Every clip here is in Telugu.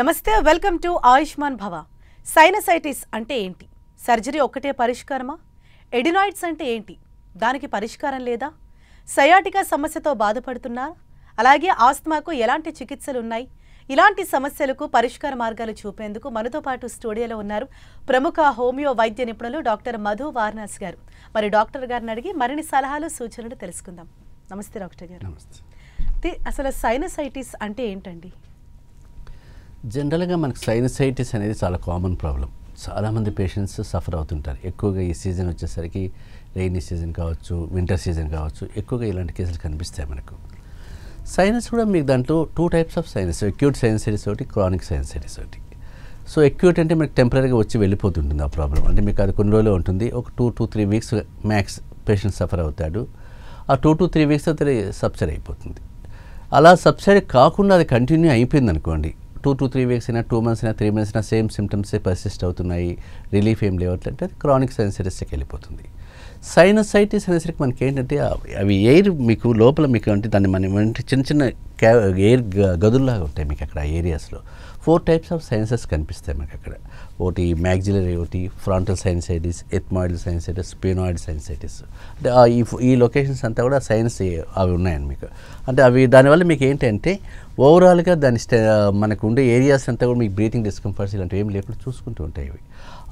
నమస్తే వెల్కమ్ టు ఆయుష్మాన్ భవ. సైనసైటిస్ అంటే ఏంటి? సర్జరీ ఒక్కటే పరిష్కారమా? ఎడినాయిడ్స్ అంటే ఏంటి? దానికి పరిష్కారం లేదా? సయాటికా సమస్యతో బాధపడుతున్నారా? అలాగే ఆస్తమాకు ఎలాంటి చికిత్సలు ఉన్నాయి? ఇలాంటి సమస్యలకు పరిష్కార మార్గాలు చూపేందుకు మనతో పాటు స్టూడియోలో ఉన్నారు ప్రముఖ హోమియో వైద్య నిపుణులు డాక్టర్ మధు వారణాసి గారు. మరి డాక్టర్ గారిని అడిగి మరిన్ని సలహాలు సూచనలు తెలుసుకుందాం. నమస్తే డాక్టర్ గారు. నమస్తే. అసలు సైనసైటిస్ అంటే ఏంటండి? జనరల్గా మనకు సైనసైటిస్ అనేది చాలా కామన్ ప్రాబ్లం. చాలామంది పేషెంట్స్ సఫర్ అవుతుంటారు. ఎక్కువగా ఈ సీజన్ వచ్చేసరికి రెయినీ సీజన్ కావచ్చు, వింటర్ సీజన్ కావచ్చు, ఎక్కువగా ఇలాంటి కేసులు కనిపిస్తాయి మనకు. సైనస్ కూడా మీకు దాంట్లో 2 types of sinus, acute sinusitis ఒకటి, క్రానిక్ సైనసైటిస్ ఒకటి. సో అక్యూట్ అంటే మీకు టెంపరీగా వచ్చి వెళ్ళిపోతుంటుంది ఆ ప్రాబ్లం. అంటే మీకు అది కొన్ని రోజులు ఉంటుంది, ఒక 2 to 3 weeks max patient suffer అవుతాడు. ఆ 2 to 3 వీక్స్ అయితే సబ్సైడ్ అయిపోతుంది. అలా సబ్సైడ్ కాకుండా అది కంటిన్యూ అయిపోయింది అనుకోండి, 2 to 3 వీక్స్ అయినా, 2 months అయినా, 3 months అయినా సేమ్ సిమ్టమ్సే పర్సిస్ట్ అవుతున్నాయి, రిలీఫ్ ఏం లేవట్లంటే అది క్రానిక్ సైనసైటిస్కి వెళ్ళిపోతుంది. సైనసైటిస్ అనేసరికి మనకి ఏంటంటే అవి ఎయిర్ మీకు లోపల మీకు అంటే దాన్ని మనం చిన్న చిన్న ఎయిర్ గదుల్లాగా ఉంటాయి మీకు అక్కడ ఏరియాస్లో. 4 టైప్స్ ఆఫ్ సైనసెస్ కనిపిస్తాయి మనకి అక్కడ. ఒకటి మ్యాగ్జిలరీ, ఒకటి frontal sinusitis, ethmoidal sinusitis, sphenoid sinusitis. అంటే ఈ లొకేషన్స్ అంతా కూడా సైనస్ అవి ఉన్నాయండి మీకు. అంటే అవి దానివల్ల మీకు ఏంటంటే ఓవరాల్గా దాని మనకు ఉండే ఏరియాస్ అంతా కూడా మీకు బ్రీతింగ్ డిస్కంఫర్ట్స్ ఇలాంటివి ఏం లేకుండా చూసుకుంటూ ఉంటాయి ఇవి.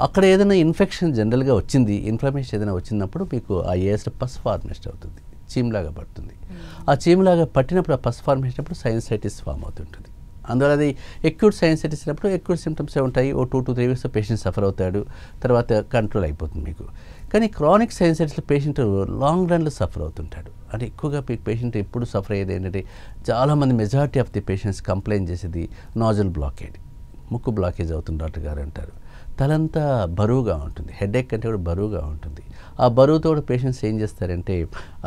అక్కడ ఏదైనా ఇన్ఫెక్షన్ జనరల్గా వచ్చింది, ఇన్ఫ్లమేషన్ ఏదైనా వచ్చినప్పుడు మీకు ఆ ఏరియాస్లో పస్ ఫార్మేషన్ అవుతుంది, చీమ్లాగా పడుతుంది. ఆ చీమ్లాగా పట్టినప్పుడు ఆ పస్ ఫార్మేషన్ అప్పుడు సైనసైటిస్ ఫామ్ అవుతుంటుంది. అందువల్ల అది ఎక్యూట్ సైనసైటిస్ అయినప్పుడు ఎక్యూట్ సిమ్టమ్సే ఉంటాయి. ఓ 2 to 3 వీక్స్ పేషెంట్ సఫర్ అవుతాడు, తర్వాత కంట్రోల్ అయిపోతుంది మీకు. కానీ క్రానిక్ సైనసైటిస్లో పేషెంట్ లాంగ్ రన్లో సఫర్ అవుతుంటాడు. అంటే ఎక్కువగా పేషెంట్ ఎప్పుడు సఫర్ అయ్యేది ఏంటంటే చాలామంది majority of the patients complaint చేసేది నాజల్ బ్లాకేజ్, ముక్కు బ్లాకేజ్ అవుతుంది డాక్టర్ గారు అంటారు. తలంతా బరువుగా ఉంటుంది, హెడేక్ అంటే కూడా బరువుగా ఉంటుంది. ఆ బరువుతో కూడా పేషెంట్స్ ఏం చేస్తారంటే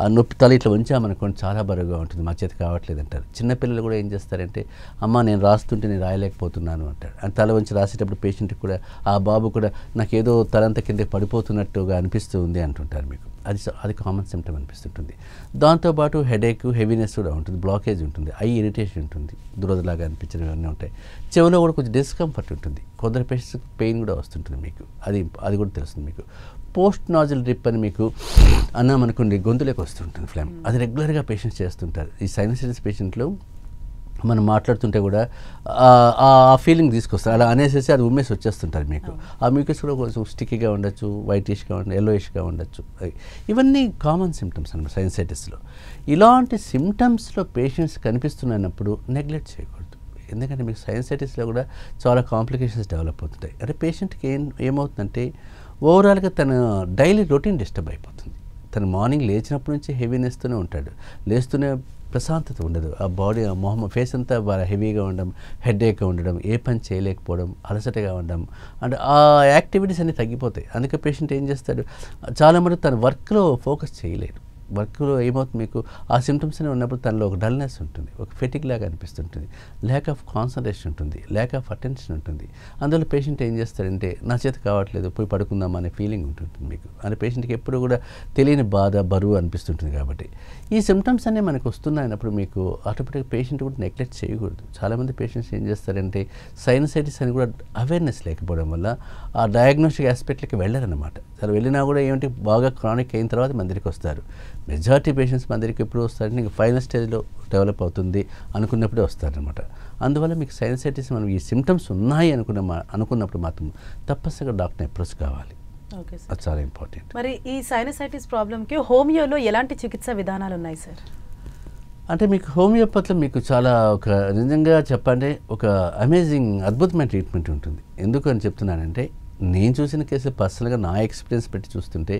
ఆ నొప్పి తల ఇట్లా ఉంచామనుకోండి చాలా బరువుగా ఉంటుంది, మా చేతి కావట్లేదు అంటారు. చిన్నపిల్లలు కూడా ఏం చేస్తారంటే అమ్మ నేను రాస్తుంటే నేను రాయలేకపోతున్నాను అంటాడు. అని తల వంచి రాసేటప్పుడు పేషెంట్కి కూడా ఆ బాబు కూడా నాకేదో తలంత కింద పడిపోతున్నట్టుగా అనిపిస్తుంది అంటుంటారు మీకు. అది కామన్ సిమ్టమ్ అనిపిస్తుంటుంది. దాంతోపాటు హెడేక్, హెవీనెస్ కూడా ఉంటుంది, బ్లాకేజ్ ఉంటుంది, ఐ ఇరిటేషన్ ఉంటుంది, దురదలాగా అనిపించడం ఇవన్నీ ఉంటాయి. చెవిలో కూడా కొంచెం డిస్కంఫర్ట్ ఉంటుంది, కొందరు పేషెంట్స్కి పెయిన్ కూడా వస్తుంటుంది మీకు. అది కూడా తెలుస్తుంది మీకు. పోస్ట్ నాజల్ డ్రిప్ అని మీకు అన్నామనుకోండి గొంతులోకి వస్తుంటుంది ఫ్లేమ్, అది రెగ్యులర్గా పేషెంట్స్ చేస్తుంటారు. ఈ సైనసైటిస్ పేషెంట్లు మనం మాట్లాడుతుంటే కూడా ఆ ఫీలింగ్ తీసుకొస్తారు, అలా అనేసేసి అది ఉమ్మేసి వచ్చేస్తుంటారు మీకు. ఆ మ్యూకస్ కూడా కొంచెం స్టిక్కీగా ఉండొచ్చు, వైటిష్గా ఉండొచ్చు, ఎల్లోయిష్గా ఉండొచ్చు. ఇవన్నీ కామన్ సిమ్టమ్స్ అన్నమాట సైనసైటిస్లో. ఇలాంటి సిమ్టమ్స్లో పేషెంట్స్ కనిపిస్తున్నప్పుడు నెగ్లెక్ట్ చేయకూడదు. ఎందుకంటే మీకు సైనసైటిస్లో కూడా చాలా కాంప్లికేషన్స్ డెవలప్ అవుతుంటాయి. అంటే పేషెంట్కి ఏమవుతుందంటే ఓవరాల్గా తన డైలీ రొటీన్ డిస్టర్బ్ అయిపోతుంది. తను మార్నింగ్ లేచినప్పటి నుంచి హెవీనెస్తూనే ఉంటాడు, లేస్తూనే ప్రశాంతత ఉండదు. ఆ బాడీ, ఆ మొహం, ఫేస్ అంతా బాగా హెవీగా ఉండడం, హెడేక్గా ఉండడం, ఏ పని చేయలేకపోవడం, అలసటగా ఉండడం, అంటే ఆ యాక్టివిటీస్ అన్నీ తగ్గిపోతాయి. అందుకే పేషెంట్ ఏం చేస్తాడు, చాలామంది తన వర్క్లో ఫోకస్ చేయలేరు. వర్క్లో ఏమవుతుంది మీకు ఆ సిమ్టమ్స్ అనే ఉన్నప్పుడు తనలో ఒక డల్నెస్ ఉంటుంది, ఒక ఫెటిక్ లాగా అనిపిస్తుంటుంది, ల్యాక్ ఆఫ్ కాన్సన్ట్రేషన్ ఉంటుంది, ల్యాక్ ఆఫ్ అటెన్షన్ ఉంటుంది. అందువల్ల పేషెంట్ ఏం చేస్తారంటే నా చేతి కావట్లేదు, పోయి పడుకుందాం అనే ఫీలింగ్ ఉంటుంటుంది మీకు. అంటే పేషెంట్కి ఎప్పుడు కూడా తెలియని బాధ, బరువు అనిపిస్తుంటుంది. కాబట్టి ఈ సిమ్టమ్స్ అన్నీ మనకు వస్తున్నాయన్నప్పుడు మీకు ఆటోమేటిక్గా పేషెంట్ కూడా నెగ్లెక్ట్ చేయకూడదు. చాలామంది పేషెంట్స్ ఏం చేస్తారంటే సైనసైటిస్ అని కూడా అవేర్నెస్ లేకపోవడం వల్ల ఆ డయాగ్నోస్టిక్ ఆస్పెక్ట్లకి వెళ్ళారన్నమాట. సరే వెళ్ళినా కూడా ఏమిటి బాగా క్రానిక్ అయిన తర్వాత మన దగ్గరికి వస్తారు. మెజారిటీ పేషెంట్స్ మన దగ్గరికి ఎప్పుడు వస్తారంటే ఇంకా ఫైనల్ స్టేజ్లో డెవలప్ అవుతుంది అనుకున్నప్పుడే వస్తారనమాట. అందువల్ల మీకు సైనసైటిస్ మనం ఈ సిమ్టమ్స్ ఉన్నాయి అనుకున్నప్పుడు మాత్రం తప్పనిసరిగా డాక్టర్ని అప్రోచ్ కావాలి. ఓకే సార్, అది చాలా ఇంపార్టెంట్. మరి ఈ సైనసైటిస్ ప్రాబ్లంకి హోమియోలో ఎలాంటి చికిత్సా విధానాలు ఉన్నాయి సార్? అంటే మీకు హోమియోపతిలో మీకు చాలా ఒక నిజంగా చెప్పండి ఒక అమేజింగ్ అద్భుతమైన ట్రీట్మెంట్ ఉంటుంది. ఎందుకు అని చెప్తున్నానంటే నేను చూసిన కేసులు పర్సనల్గా నా ఎక్స్పీరియన్స్ పెట్టి చూస్తుంటే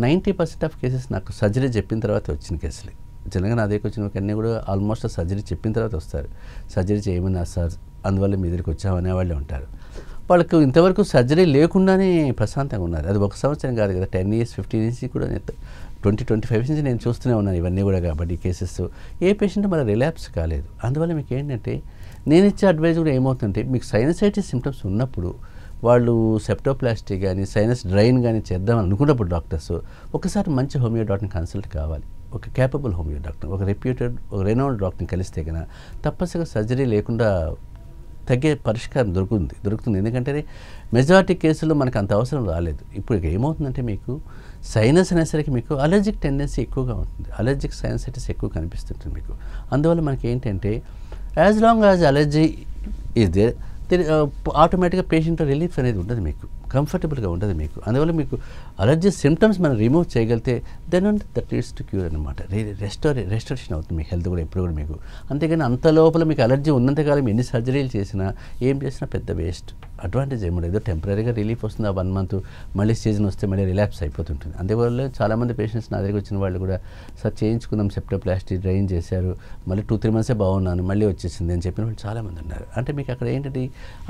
90% ఆఫ్ కేసెస్ నాకు సర్జరీ చెప్పిన తర్వాత వచ్చిన కేసులే. జనరల్గా నా దగ్గరికి వచ్చిన అన్నీ కూడా ఆల్మోస్ట్ సర్జరీ చెప్పిన తర్వాత వస్తారు. సర్జరీ చేయమన్నా సార్, అందువల్ల మీ దగ్గరికి వచ్చామనే వాళ్ళే ఉంటారు. వాళ్ళకు ఇంతవరకు సర్జరీ లేకుండానే ప్రశాంతంగా ఉన్నారు. అది 1 సంవత్సరం కాదు కదా, 10 years 15 years కూడా 20-25 నుంచి నేను చూస్తూనే ఉన్నాను ఇవన్నీ కూడా. కాబట్టి ఈ కేసెస్ ఏ పేషెంట్ మన రిలాప్స్ కాలేదు. అందువల్ల మీకు ఏంటంటే నేను ఇచ్చే అడ్వైజ్ కూడా ఏమవుతుందంటే మీకు సైనసైటిస్ సిమ్టమ్స్ ఉన్నప్పుడు వాళ్ళు సెప్టోప్లాస్టీ కానీ సైనస్ డ్రైన్ కానీ చేద్దామని అనుకున్నప్పుడు డాక్టర్స్ ఒకసారి మంచి హోమియో డాక్టర్ని కన్సల్ట్ కావాలి. ఒక కేపబుల్ హోమియో డాక్టర్, ఒక రెప్యూటెడ్, ఒక రెనౌల్డ్ డాక్టర్ని కలిస్తే కనుక తప్పనిసరిగా సర్జరీ లేకుండా తగ్గే పరిష్కారం దొరుకుతుంది. ఎందుకంటే మెజారిటీ కేసుల్లో మనకు అంత అవసరం రాలేదు. ఇప్పుడు ఏమవుతుందంటే మీకు సైనస్ అనేసరికి మీకు అలర్జిక్ టెండెన్సీ ఎక్కువగా ఉంటుంది. అలర్జిక్ సైనసైటిస్ ఎక్కువ కనిపిస్తుంటుంది మీకు. అందువల్ల మనకి ఏంటంటే as long as allergy is there ఆటోమేటిక్గా పేషెంట్ రిలీఫ్ అనేది ఉండదు, మీకు కంఫర్టబుల్గా ఉండదు మీకు. అందువల్ల మీకు అలర్జీ సిమ్టమ్స్ మనం రిమూవ్ చేయగలిగితే then that leads to cure అనమాట. రెస్టరేషన్ అవుతుంది మీకు హెల్త్ కూడా ఎప్పుడు కూడా మీకు. అంతేగాని అంత లోపల మీకు అలర్జీ ఉన్నంతకాలం ఎన్ని సర్జరీలు చేసినా ఏం చేసినా పెద్ద వేస్ట్. అడ్వాంటేజ్ ఏమో ఏదో టెంపరీగా రిలీఫ్ వస్తుంది, ఆ 1 month మళ్ళీ సీజన్ వస్తే మళ్ళీ రిలాప్స్ అయిపోతుంటుంది. అందువల్ల చాలామంది పేషెంట్స్ నా దగ్గరికి వచ్చిన వాళ్ళు కూడా సార్ చేయించుకుందాం సెప్టోప్లాస్టీ డ్రైన్ చేశారు, మళ్ళీ 2-3 months బాగున్నాను మళ్ళీ వచ్చేసింది అని చెప్పిన వాళ్ళు చాలామంది ఉన్నారు. అంటే మీకు అక్కడ ఏంటంటే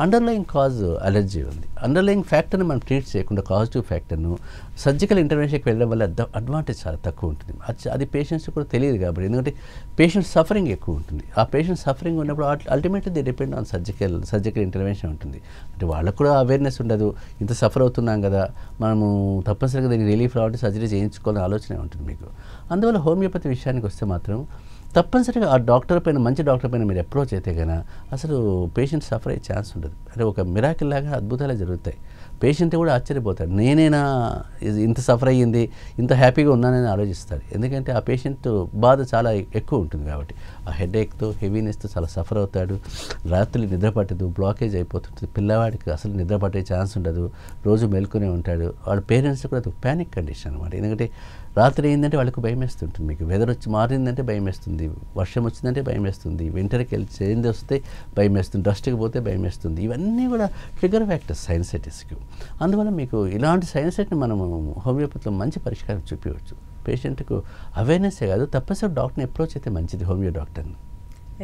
అండర్లయింగ్ కాజ్ అలర్జీ ఉంది. అండర్లయింగ్ ఫ్యాక్టర్ని మనం ట్రీట్ చేయకుండా కాజిటివ్ ఫ్యాక్టర్ను సర్జికల్ ఇంటర్వెన్షన్కి వెళ్ళడం వల్ల అడ్వాంటేజ్ చాలా తక్కువ ఉంటుంది. అది పేషెంట్స్ కూడా తెలియదు కాబట్టి. ఎందుకంటే పేషెంట్ సఫరింగ్ ఎక్కువ ఉంటుంది. ఆ పేషెంట్ సఫరింగ్ ఉన్నప్పుడు ultimately they depend on surgical intervention ఉంటుంది. అంటే వాళ్ళకు కూడా అవేర్నెస్ ఉండదు, ఇంత సఫర్ అవుతున్నాం కదా మనము తప్పనిసరిగా దీనికి రిలీఫ్ రావడం సర్జరీ చేయించుకోవాలని ఆలోచన ఉంటుంది మీకు. అందువల్ల హోమియోపతి విషయానికి వస్తే మాత్రం తప్పనిసరిగా ఆ డాక్టర్ పైన మంచి డాక్టర్ పైన మీరు అప్రోచ్ అయితే కన్నా అసలు పేషెంట్ సఫర్ అయ్యే ఛాన్స్ ఉండదు. అంటే ఒక మిరాకిల్ లాగా అద్భుతాలు జరుగుతాయి. పేషెంట్ కూడా ఆశ్చర్యపోతాడు, నేనేనా ఇంత సఫర్ అయ్యింది ఇంత హ్యాపీగా ఉన్నానని ఆలోచిస్తారు. ఎందుకంటే ఆ పేషెంట్ బాధ చాలా ఎక్కువ ఉంటుంది కాబట్టి ఆ హెడేక్తో హెవీనెస్తో చాలా సఫర్ అవుతాడు. రాత్రి నిద్ర పట్టదు, బ్లాకేజ్ అయిపోతుంది. పిల్లవాడికి అసలు నిద్ర పట్టే ఛాన్స్ ఉండదు, రోజు మేల్కొనే ఉంటాడు. వాళ్ళ పేరెంట్స్ కూడా అది ప్యానిక్ కండిషన్ అనమాట. ఎందుకంటే రాత్రి ఏంటంటే వాళ్ళకు భయం వేస్తుంటుంది. మీకు వెదర్ వచ్చి మారిందంటే భయం వేస్తుంది, వర్షం వచ్చిందంటే భయం వేస్తుంది, వింటర్కి వెళ్ళి చేంజ్ వస్తే భయం వేస్తుంది, డస్ట్కి పోతే భయం వేస్తుంది. ఇవన్నీ కూడా ట్రిగర్ ఫ్యాక్టర్స్ సైనసైటిస్కి. అందువల్ల మీకు ఇలాంటి సైనసైట్ని మనము హోమియోపతిలో మంచి పరిష్కారం చూపించవచ్చు. పేషెంట్కు అవేర్నెస్సే కాదు, తప్పనిసరి డాక్టర్ని అప్రోచ్ అయితే మంచిది, హోమియో డాక్టర్ని.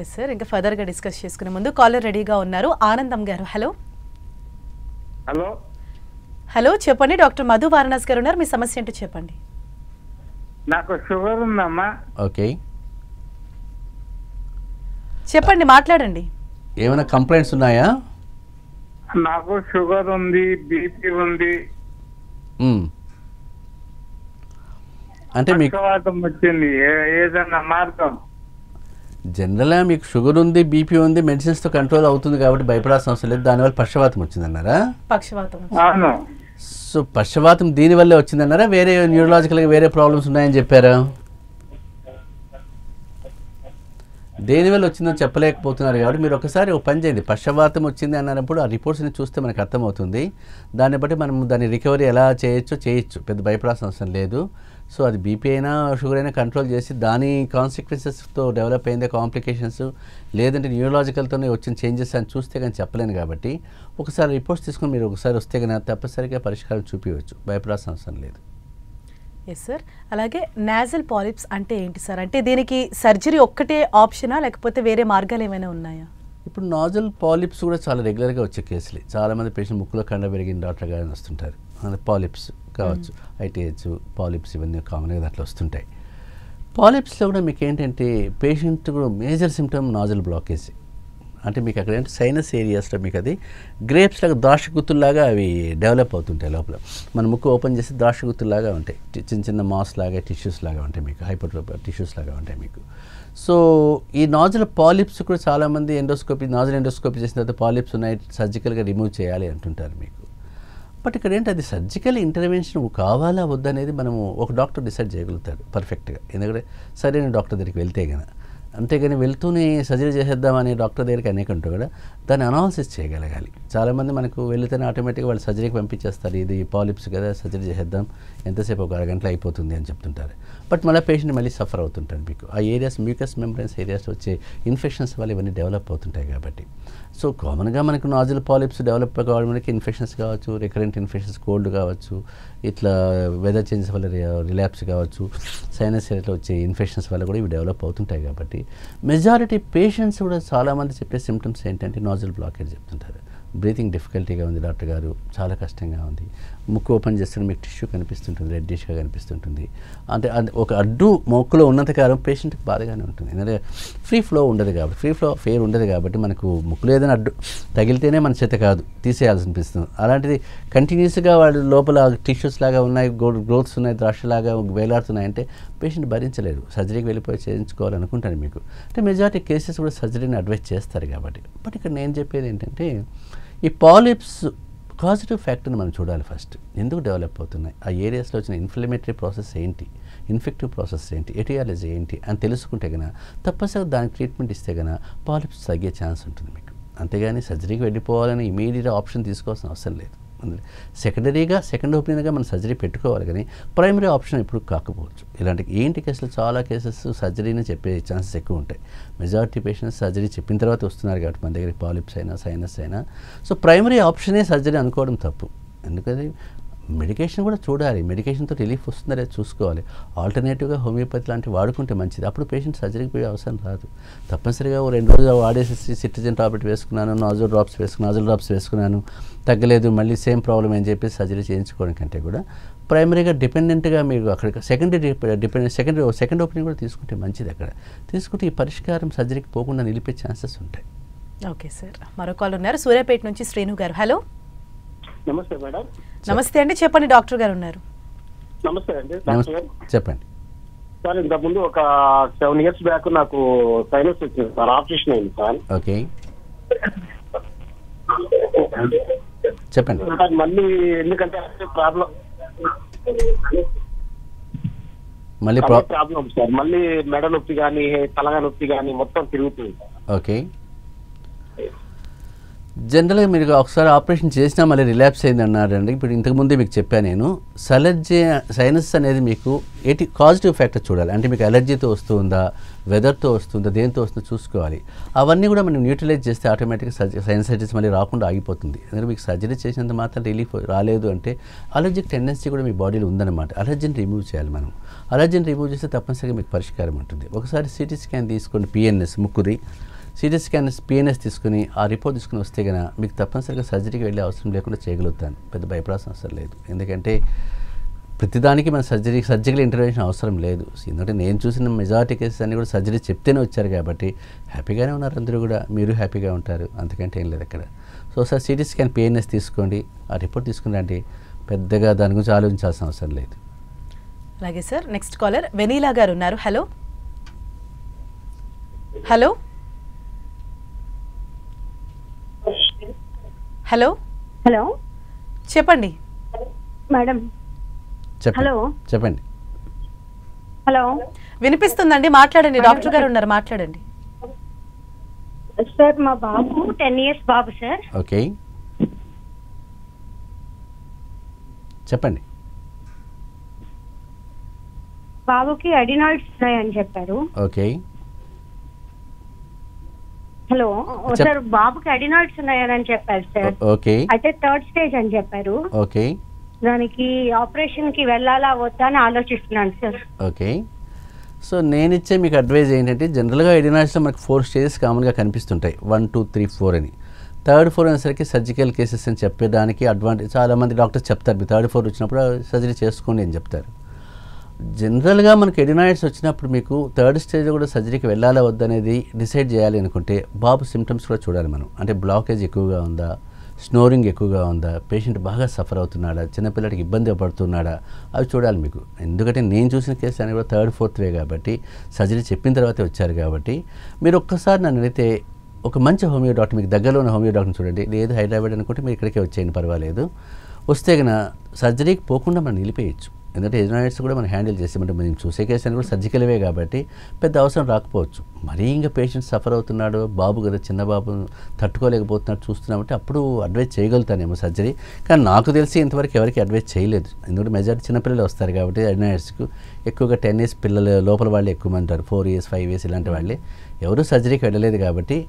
ఎస్ సార్, ఇంకా ఫర్దర్గా డిస్కస్ చేసుకునే ముందు కాలర్ రెడీగా ఉన్నారు. ఆనందం గారు, హలో. హలో హలో చెప్పండి, డాక్టర్ మధు వారణాసి గారు ఉన్నారు, మీ సమస్య ఏంటో చెప్పండి. నాకు షుగర్ ఉందమ్మా. ఓకే, చెప్పండి, మాట్లాడండి. ఏమైనా కంప్లైంట్స్ ఉన్నాయా? నాకు షుగర్ ఉంది, బీపీ ఉంది, అంటే మీకు పక్షవాతం వచ్చింది. ఏదన్నా మార్గం? జనరల్గా మీకు షుగర్ ఉంది, బీపీ ఉంది, మెడిసిన్స్తో కంట్రోల్ అవుతుంది కాబట్టి భయపడాల్సిన అవసరం లేదు. దానివల్ల పక్షవాతం వచ్చిందన్నారా? పక్షవాతం. అవును. సో పక్షవాతం దీనివల్లే వచ్చిందన్నారా, వేరే న్యూరలాజికల్గా వేరే ప్రాబ్లమ్స్ ఉన్నాయని చెప్పారా? దేనివల్ల వచ్చిందో చెప్పలేకపోతున్నారు కాబట్టి మీరు ఒకసారి ఒక పని చేయండి. పక్షవాతం వచ్చింది అన్నప్పుడు ఆ రిపోర్ట్స్ని చూస్తే మనకు అర్థమవుతుంది. దాన్ని బట్టి మనం దాని రికవరీ ఎలా చేయొచ్చు, పెద్ద భయపడాల్సిన అవసరం లేదు. సో అది బీపీ అయినా షుగర్ అయినా కంట్రోల్ చేసి దాని కాన్సిక్వెన్సెస్తో డెవలప్ అయిందే కాంప్లికేషన్స్, లేదంటే న్యూరలాజికల్తోనే వచ్చిన చేంజెస్ అని చూస్తే కానీ చెప్పలేను. కాబట్టి ఒకసారి రిపోర్ట్స్ తీసుకుని మీరు ఒకసారి వస్తే కానీ తప్పనిసరిగా పరిష్కారం చూపించవచ్చు, భయపడాల్సిన అవసరం లేదు. ఎస్ సార్, అలాగే నాజల్ పాలిప్స్ అంటే ఏంటి సార్? అంటే దీనికి సర్జరీ ఒక్కటే ఆప్షనా లేకపోతే వేరే మార్గాలు ఏమైనా ఉన్నాయా? ఇప్పుడు నాజల్ పాలిప్స్ కూడా చాలా రెగ్యులర్గా వచ్చే కేసులే. చాలామంది పేషెంట్ ముక్కులో కండ పెరిగిన డాక్టర్ గారిని వస్తుంటారు. పాలిప్స్ కావచ్చు, ఐటీహెచ్ పాలిప్స్ ఇవన్నీ కామన్గా దాంట్లో వస్తుంటాయి. పాలిప్స్లో కూడా మీకు ఏంటంటే పేషెంట్ కూడా మేజర్ సిమ్టమ్ నాజల్ బ్లాకేజ్. అంటే మీకు అక్కడ ఏంటి సైనస్ ఏరియాస్లో మీకు అది గ్రేప్స్ లాగా ద్రాక్ష గుత్తుల్లాగా అవి డెవలప్ అవుతుంటాయి. లోపల మన ముక్కు ఓపెన్ చేసి ద్రాక్ష గుత్తుల్లాగా ఉంటాయి, చిన్న చిన్న మాస్ లాగా టిష్యూస్ లాగా ఉంటాయి, మీకు హైపోట్రోపిక్ టిష్యూస్ లాగా ఉంటాయి మీకు. సో ఈ నాజల్ పాలిప్స్ కూడా చాలామంది నాజల్ ఎండోస్కోపీ చేసిన తర్వాత పాలిప్స్ ఉన్నాయి, సర్జికల్గా రిమూవ్ చేయాలి అంటుంటారు మీకు. బట్ ఇక్కడ ఏంటి అది సర్జికల్ ఇంటర్వెన్షన్ కావాలా వద్దనేది మనము ఒక డాక్టర్ డిసైడ్ చేయగలుగుతాడు పర్ఫెక్ట్గా. ఎందుకంటే సరైన డాక్టర్ దగ్గరికి వెళ్తే కనుక, అంతేగాని వెళ్తూనే సర్జరీ చేసేద్దామని డాక్టర్ దగ్గరికి అనేక ఉంటారు కదా, దాన్ని అనాలిసిస్ చేయగలగాలి. చాలామంది మనకు వెళితేనే ఆటోమేటిక్గా వాళ్ళు సర్జరీకి పంపించేస్తారు, ఇది పాలిప్స్ కదా సర్జరీ చేసేద్దాం ఎంతసేపు ఒక అరగంటలో అయిపోతుంది అని చెప్తుంటారు. బట్ మళ్ళీ పేషెంట్ మళ్ళీ సఫర్ అవుతుంటారు. మీకు ఆ ఏరియాస్ మ్యూకస్ మెంబ్రెన్స్ ఏరియాస్ వచ్చే ఇన్ఫెక్షన్స్ వల్ల ఇవన్నీ డెవలప్ అవుతుంటాయి కాబట్టి. సో కామన్గా మనకు నాజల్ పాలిప్స్ డెవలప్ కావడం మనకి ఇన్ఫెక్షన్స్ కావచ్చు, రికరెంట్ ఇన్ఫెక్షన్స్, కోల్డ్ కావచ్చు, ఇట్లా వెదర్ చేంజెస్ వల్ల రిలాప్స్ కావచ్చు, సైనస్ ఏరియాలో వచ్చే ఇన్ఫెక్షన్స్ వల్ల కూడా ఇవి డెవలప్ అవుతుంటాయి. కాబట్టి మెజారిటీ పేషెంట్స్ కూడా చాలామంది చెప్పే సిమ్టమ్స్ ఏంటంటే నాజల్ బ్లాకేజ్ చెప్తుంటారు. బ్రీతింగ్ డిఫికల్టీగా ఉంది డాక్టర్ గారు, చాలా కష్టంగా ఉంది, ముక్కు ఓపెన్ చేస్తే మీకు టిష్యూ కనిపిస్తుంటుంది, రెడ్డిష్గా కనిపిస్తుంటుంది. అంటే ఒక అడ్డు మొక్కులో ఉన్నంతకాలం పేషెంట్కి బాధగానే ఉంటుంది. ఎందుకంటే ఫ్రీ ఫ్లో ఉండదు కాబట్టి, ఫ్రీ ఫ్లో ఫెయిర్ ఉండదు కాబట్టి మనకు ముక్కులో ఏదైనా అడ్డు తగిలితేనే మన చేత కాదు తీసేయాల్సి అనిపిస్తుంది. అలాంటిది కంటిన్యూస్గా వాళ్ళు లోపల టిష్యూస్ లాగా ఉన్నాయి, గ్రోత్స్ ఉన్నాయి, ద్రాక్షలాగా వేలాడుతున్నాయంటే పేషెంట్ భరించలేరు, సర్జరీకి వెళ్ళిపోయి చేయించుకోవాలనుకుంటాను మీకు. అంటే మెజారిటీ కేసెస్ కూడా సర్జరీని అడ్వైస్ చేస్తారు కాబట్టి. బట్ ఇక్కడ నేను చెప్పేది ఏంటంటే ఈ పాలిప్స్ కాజిటివ్ ఫ్యాక్టర్ని మనం చూడాలి ఫస్ట్. ఎందుకు డెవలప్ అవుతున్నాయి, ఆ ఏరియాస్లో వచ్చిన ఇన్ఫ్లమేటరీ ప్రాసెస్ ఏంటి, ఇన్ఫెక్టివ్ ప్రాసెస్ ఏంటి, ఎటియాలజీ ఏంటి అని తెలుసుకుంటే కనుక తప్పనిసరిగా దానికి ట్రీట్మెంట్ ఇస్తే కనుక పాలిప్స్ తగ్గే ఛాన్స్ ఉంటుంది మీకు. అంతేగాని సర్జరీకి వెళ్ళిపోవాలని ఇమీడియట్ ఆప్షన్ తీసుకోవాల్సిన అవసరం లేదు. సెకండరీగా సెకండ్ ఒపీనియన్గా మనం సర్జరీ పెట్టుకోవాలి, కానీ ప్రైమరీ ఆప్షన్ ఇప్పుడు కాకపోవచ్చు. ఇలాంటి ఏంటి కేసులు చాలా కేసెస్ సర్జరీని చెప్పే ఛాన్సెస్ ఎక్కువ ఉంటాయి. మెజారిటీ పేషెంట్స్ సర్జరీ చెప్పిన తర్వాత వస్తున్నారు కాబట్టి మన దగ్గర పాలిప్స్ అయినా సైనస్ అయినా. సో ప్రైమరీ ఆప్షనే సర్జరీ అనుకోవడం తప్పు. ఎందుకంటే మెడికేషన్ కూడా చూడాలి, మెడికేషన్తో రిలీఫ్ వస్తుందా లేదా చూసుకోవాలి. ఆల్టర్నేటివ్గా హోమియోపతి లాంటివి వాడుకుంటే మంచిది. అప్పుడు పేషెంట్ సర్జరీకి పోయే అవసరం రాదు. తప్పనిసరిగా 2 రోజులు వాడేసి సిట్రిజిన్ టాబ్లెట్ వేసుకున్నాను, నాజల్ డ్రాప్స్ వేసుకున్నాను, తగ్గలేదు, మళ్ళీ సేమ్ ప్రాబ్లం అని చెప్పి సర్జరీ చేయించుకోవడం కంటే కూడా ప్రైమరీగా డిపెండెంట్గా మీరు అక్కడ సెకండ్ ఒపీనియన్ కూడా తీసుకుంటే మంచిది. అక్కడ తీసుకుంటే ఈ పరిష్కారం సర్జరీకి పోకుండా నిలిపే ఛాన్సెస్ ఉంటాయి. ఓకే సార్, మరో కాల్ ఉన్నారు సూర్యాపేట నుంచి శ్రీను గారు. హలో. నమస్తే మేడం. నమస్తే అండి, చెప్పండి. డాక్టర్ గారు ఉన్నారు. నమస్తే అండి డాక్టర్ గారు. చెప్పండి సార్. ఇంతకుముందు ఒక 7 years బ్యాక్ నాకు సైనస్ వచ్చింది సార్, ఆపరేషన్ అయింది సార్. ఓకే చెప్పండి. మళ్ళీ ఎందుకంటే ప్రాబ్లం సార్, మళ్ళీ మెడ నొప్పి కానీ తలగా నొప్పి కానీ మొత్తం తిరుగుతుంది. ఓకే, జనరల్గా మీరు ఒకసారి ఆపరేషన్ చేసినా మళ్ళీ రిలాప్స్ అయింది అన్నారండి. ఇప్పుడు ఇంతకుముందే మీకు చెప్పాను నేను, సైనస్ అనేది మీకు పాజిటివ్ ఫ్యాక్టర్ చూడాలి. అంటే మీకు అలర్జీతో వస్తుందా, వెదర్తో వస్తుందా, దేంతో వస్తుందో చూసుకోవాలి. అవన్నీ కూడా మనం న్యూట్రలైజ్ చేస్తే ఆటోమేటిక్గా సైనసైటిస్ మళ్ళీ రాకుండా ఆగిపోతుంది. ఎందుకంటే మీకు సర్జరీ చేసినంత మాత్రం రిలీఫ్ రాలేదు అంటే అలర్జిక్ టెండెన్సీ కూడా మీ బాడీలో ఉందన్నమాట. అలర్జీని రిమూవ్ చేయాలి మనం. అలర్జీని రిమూవ్ చేస్తే తప్పనిసరిగా మీకు పరిష్కారం ఉంటుంది. ఒకసారి సిటీ స్కాన్ తీసుకోండి, పిఎన్ఎస్ ముక్కుది సిటీ స్కాన్ పిఎన్ఎస్ తీసుకుని ఆ రిపోర్ట్ తీసుకుని వస్తే కనుక మీకు తప్పనిసరిగా సర్జరీకి వెళ్ళే అవసరం లేకుండా చేయగలుగుతాను. పెద్ద భయపడాల్సిన అవసరం లేదు. ఎందుకంటే ప్రతిదానికి మన సర్జికల్ ఇంటర్వెన్షన్ అవసరం లేదు. ఎందుకంటే నేను చూసిన మెజారిటీ కేసెస్ అన్నీ కూడా సర్జరీ చెప్తేనే వచ్చారు కాబట్టి హ్యాపీగానే ఉన్నారు అందరూ కూడా, మీరు హ్యాపీగా ఉంటారు, అంతకంటే ఏం లేదు అక్కడ. So sir CT scan PNS తీసుకోండి, ఆ రిపోర్ట్ తీసుకుని రండి, పెద్దగా దాని గురించి ఆలోచించాల్సిన అవసరం లేదు. అలాగే సార్, నెక్స్ట్ కాలర్ వెనీలా గారు ఉన్నారు. హలో. హలో హలో హలో చెప్పండి మేడం. హలో చెప్పండి. హలో వినిపిస్తుందండి, మాట్లాడండి. డాక్టర్ గారు ఉన్నారు, మాట్లాడండి. సార్ మా బాబు 10 years బాబు సార్. ఓకే చెప్పండి. బాబుకి అడినాయిడ్స్ ఉన్నాయని చెప్పారు. ఓకే హలో సార్, బాబుకి అడినాయిడ్స్ ఉన్నాయని చెప్పారు సార్. ఓకే అయితే 3rd stage అని చెప్పారు. ఓకే దానికి ఆపరేషన్ కి వెళ్ళాలా వద్దా అని ఆలోచిస్తున్నాను సార్. ఓకే, సో నేను ఇచ్చే మీకు అడ్వైజ్ ఏంటంటే జనరల్గా అడినాయిడ్స్లో మనకు 4 stages కామన్గా కనిపిస్తుంటాయి, 1, 2, 3, 4 అని. 3rd, 4 అనేసరికి సర్జికల్ కేసెస్ అని చెప్పేదానికి అడ్వాంటేజ్. చాలామంది డాక్టర్స్ చెప్తారు మీ 3rd, 4 వచ్చినప్పుడు సర్జరీ చేసుకోండి అని చెప్తారు. జనరల్గా మనకు ఎడినాయిడ్స్ వచ్చినప్పుడు మీకు 3rd stage కూడా సర్జరీకి వెళ్ళాలా వద్దనేది డిసైడ్ చేయాలి అనుకుంటే బాబు సిమ్టమ్స్ కూడా చూడాలి మనం. అంటే బ్లాకేజ్ ఎక్కువగా ఉందా, స్నోరింగ్ ఎక్కువగా ఉందా, పేషెంట్ బాగా సఫర్ అవుతున్నాడా, చిన్నపిల్లడికి ఇబ్బంది పడుతున్నాడా, అవి చూడాలి మీకు. ఎందుకంటే నేను చూసిన కేసు అని కూడా 3rd, 4th వే కాబట్టి సర్జరీ చెప్పిన తర్వాతే వచ్చారు కాబట్టి మీరు ఒక్కసారి నన్ను అడిగితే ఒక మంచి హోమియో డాక్టర్, మీకు దగ్గరలో ఉన్న హోమియో డాక్టర్ని చూడండి. లేదు హైదరాబాద్ అనుకుంటే మీరు ఇక్కడికే వచ్చేయండి, పర్వాలేదు. వస్తే కన్నా సర్జరీకి పోకుండా మనం నిలిపేయచ్చు. ఎందుకంటే ఎడినాయిడ్స్ కూడా మనం హ్యాండిల్ చేసామంటే మనం చూసే కేసు అని కూడా సర్జికల్వే కాబట్టి పెద్ద అవసరం రాకపోవచ్చు. మరీ ఇంకా పేషెంట్ సఫర్ అవుతున్నాడు, బాబు కదా చిన్న బాబు తట్టుకోలేకపోతున్నాడు చూస్తున్నామంటే అప్పుడు అడ్వైజ్ చేయగలుగుతానేమో సర్జరీ. కానీ నాకు తెలిసి ఇంతవరకు ఎవరికి అడ్వైజ్ చేయలేదు. ఎందుకంటే మెజారిటీ చిన్నపిల్లలు వస్తారు కాబట్టి ఎడినాయిడ్స్కు ఎక్కువగా 10 years పిల్లలు లోపల వాళ్ళే ఎక్కువ మంది ఉంటారు, 4 years, 5 years ఇలాంటి వాళ్ళే. ఎవరు సర్జరీకి వెళ్ళలేదు కాబట్టి